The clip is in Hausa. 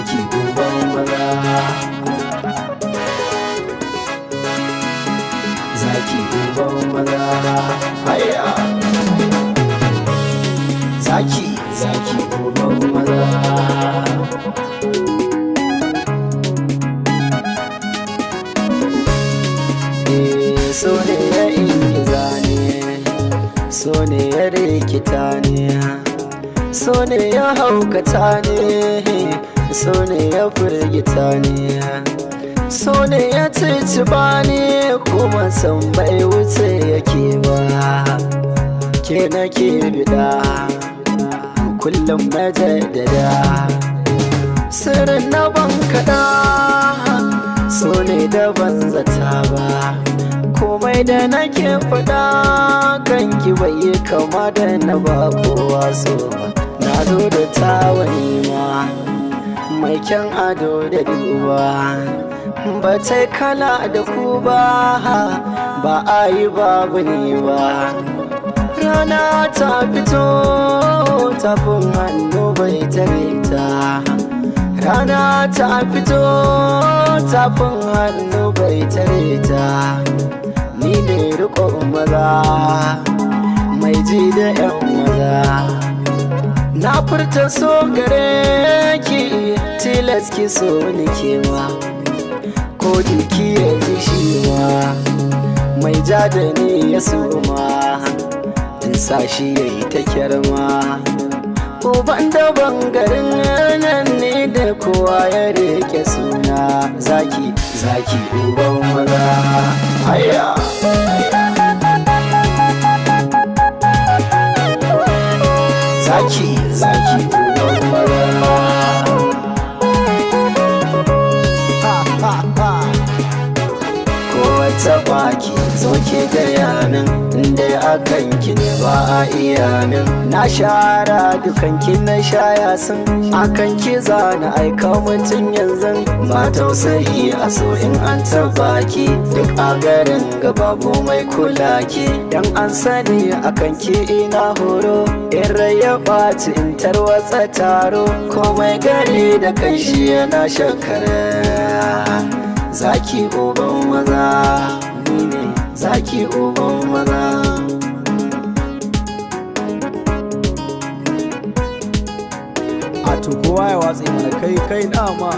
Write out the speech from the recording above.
zaki uban maza, zaki uban maza, haya zaki uban maza. So ne ya ingiza ne, so ne ya rikita ne, so ne ya haukata ne, so ne ya firgita ne, so ne ya ciciba ne, kuma san bai wuce yake ba. Ke nake bida kullum majaddada, sirrin na ban kaɗa, so ne da ban zata ba. Komai da nake faɗa kanki bai yi kama da na ba kowa so ba. Na zo da tawani ma mai kyan ado da duba, ba ta kala da ku ba, ba a yi babu ni ba. Rana ta fito tafin hannu bai tare ta, rana ta fito tafin hannu bai tare ta. Ni ne riƙon maza mai ji da 'yan maza, na furta so gare ki tilas ki so ni kewa, ko jiki ya ji shi ma mai ja da ni ya suma, in sa shi ya yi ta kyarma. Uban da bangarin nan ne da kowa ya rike suna, zaki uban maza, haya zaki uban maza. Kowace baki zoke gaya min, inda akan ki ne ba a iya min. Na shara dukanki na shaya sun, akan ki zana aika mutum yanzu. Ba tausayi a so in an taba ki, duk a garin babu mai kula ki. Dan an sani akan ki ina horo, in rai ya ɓaci in tarwatsa taro. Komai gari da kanshi yana shakara, zaki uban maza, ni ne zaki uban maza. A to kowa ya watsi mana kai dama